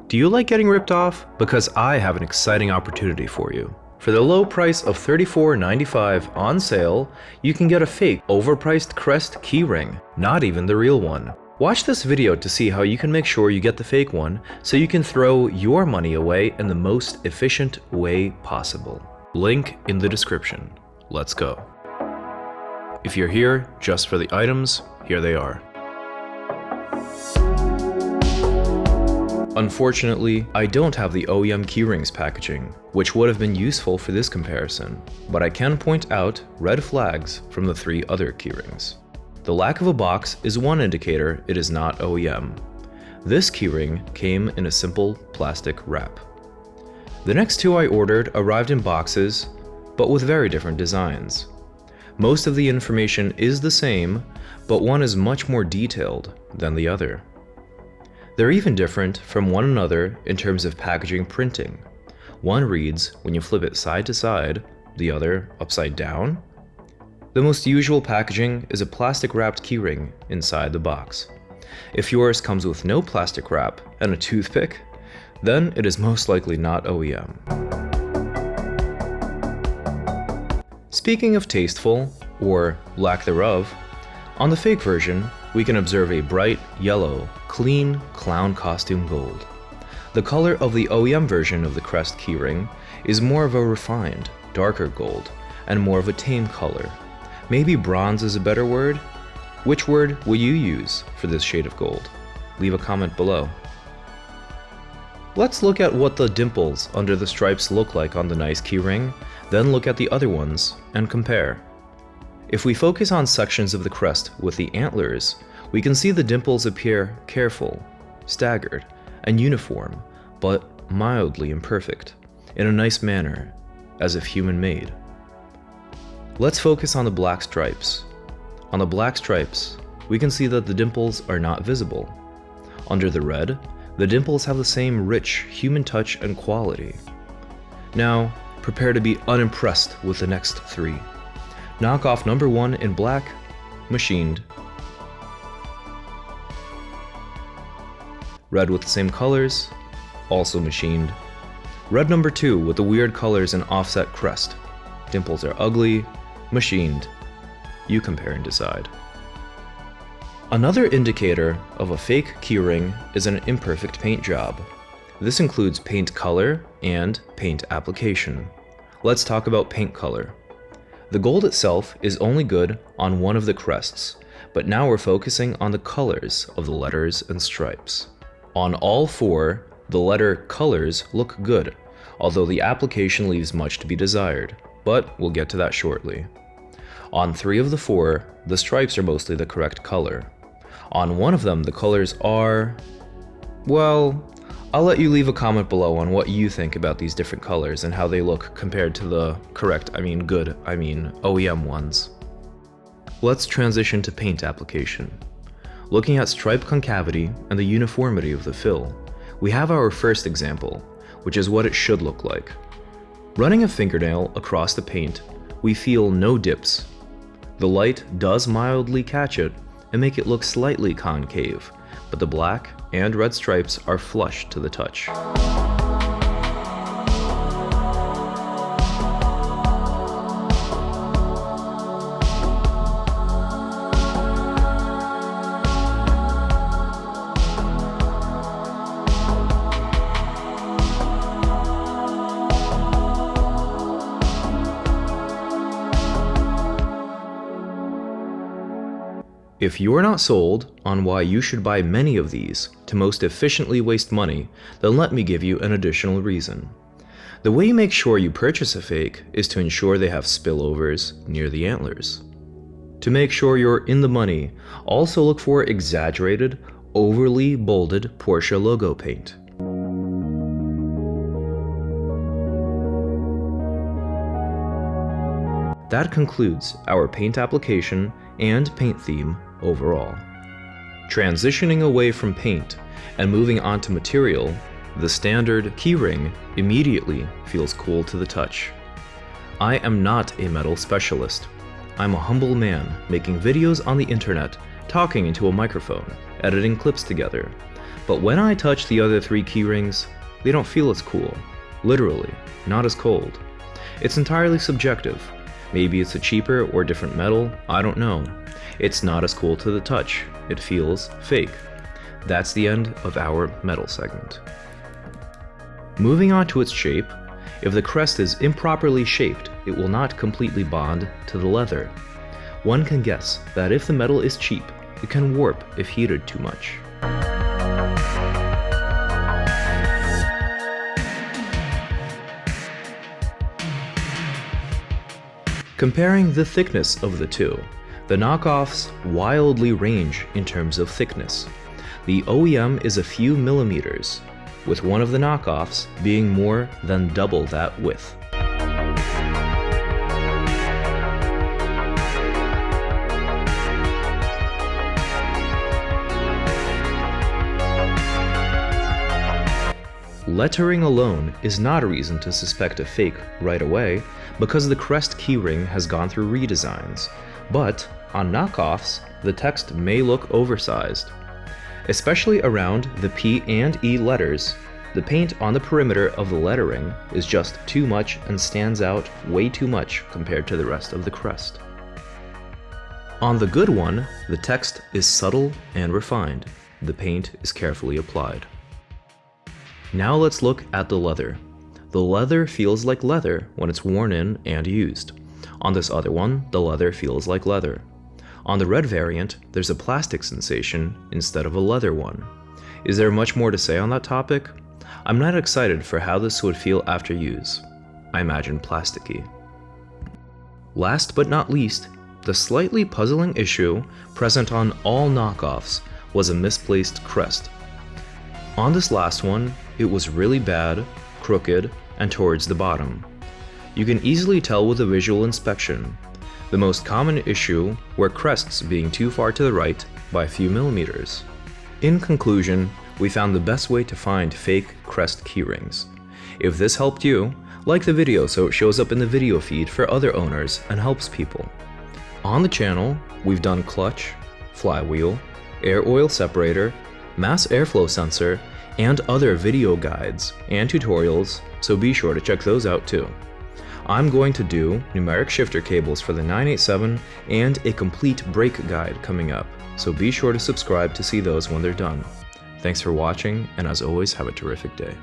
Do you like getting ripped off? Because I have an exciting opportunity for you. For the low price of $34.95 on sale, you can get a fake, overpriced Crest keyring, not even the real one. Watch this video to see how you can make sure you get the fake one so you can throw your money away in the most efficient way possible. Link in the description. Let's go. If you're here just for the items, here they are. Unfortunately, I don't have the OEM keyrings packaging, which would have been useful for this comparison, but I can point out red flags from the 3 other keyrings. The lack of a box is one indicator it is not OEM. This keyring came in a simple plastic wrap. The next 2 I ordered arrived in boxes, but with very different designs. Most of the information is the same, but one is much more detailed than the other. They're even different from one another in terms of packaging printing. One reads when you flip it side to side, the other upside down. The most usual packaging is a plastic wrapped keyring inside the box. If yours comes with no plastic wrap and a toothpick, then it is most likely not OEM. Speaking of tasteful, or lack thereof, on the fake version, we can observe a bright, yellow, clean clown costume gold. The color of the OEM version of the Crest keyring is more of a refined, darker gold, and more of a tame color. Maybe bronze is a better word? Which word will you use for this shade of gold? Leave a comment below. Let's look at what the dimples under the stripes look like on the nice keyring, then look at the other ones and compare. If we focus on sections of the crest with the antlers, we can see the dimples appear careful, staggered, and uniform, but mildly imperfect, in a nice manner, as if human-made. Let's focus on the black stripes. On the black stripes, we can see that the dimples are not visible. Under the red, the dimples have the same rich human touch and quality. Now, prepare to be unimpressed with the next 3. Knockoff number 1 in black, machined. Red with the same colors, also machined. Red number 2 with the weird colors and offset crest. Dimples are ugly, machined. You compare and decide. Another indicator of a fake keyring is an imperfect paint job. This includes paint color and paint application. Let's talk about paint color. The gold itself is only good on one of the crests, but now we're focusing on the colors of the letters and stripes. On all 4, the letter colors look good, although the application leaves much to be desired, but we'll get to that shortly. On 3 of the 4, the stripes are mostly the correct color. On one of them, the colors are, well, I'll let you leave a comment below on what you think about these different colors and how they look compared to the good OEM ones. Let's transition to paint application. Looking at stripe concavity and the uniformity of the fill, we have our first example, which is what it should look like. Running a fingernail across the paint, we feel no dips. The light does mildly catch it and make it look slightly concave, but the black and red stripes are flush to the touch. If you're not sold on why you should buy many of these to most efficiently waste money, then let me give you an additional reason. The way you make sure you purchase a fake is to ensure they have spillovers near the antlers. To make sure you're in the money, also look for exaggerated, overly bolded Porsche logo paint. That concludes our paint application and paint theme overall. Transitioning away from paint and moving on to material, the standard keyring immediately feels cool to the touch. I am not a metal specialist. I'm a humble man making videos on the internet, talking into a microphone, editing clips together. But when I touch the other 3 keyrings, they don't feel as cool. Literally, not as cold. It's entirely subjective. Maybe it's a cheaper or different metal, I don't know. It's not as cool to the touch. It feels fake. That's the end of our metal segment. Moving on to its shape, if the crest is improperly shaped, it will not completely bond to the leather. One can guess that if the metal is cheap, it can warp if heated too much. Comparing the thickness of the two, the knockoffs wildly range in terms of thickness. The OEM is a few millimeters, with one of the knockoffs being more than double that width. Lettering alone is not a reason to suspect a fake right away, because the Crest keyring has gone through redesigns, but on knockoffs, the text may look oversized. Especially around the P and E letters, the paint on the perimeter of the lettering is just too much and stands out way too much compared to the rest of the crest. On the good one, the text is subtle and refined. The paint is carefully applied. Now let's look at the leather. The leather feels like leather when it's worn in and used. On this other one, the leather feels like leather. On the red variant, there's a plastic sensation instead of a leather one. Is there much more to say on that topic? I'm not excited for how this would feel after use. I imagine plasticky. Last but not least, the slightly puzzling issue present on all knockoffs was a misplaced crest. On this last one, it was really bad, crooked, and towards the bottom. You can easily tell with a visual inspection. The most common issue were crests being too far to the right by a few millimeters. In conclusion, we found the best way to find fake crest keyrings. If this helped you, like the video so it shows up in the video feed for other owners and helps people. On the channel, we've done clutch, flywheel, air oil separator, mass airflow sensor, and other video guides and tutorials, so be sure to check those out too. I'm going to do numeric shifter cables for the 987 and a complete brake guide coming up, so be sure to subscribe to see those when they're done. Thanks for watching, and as always, have a terrific day.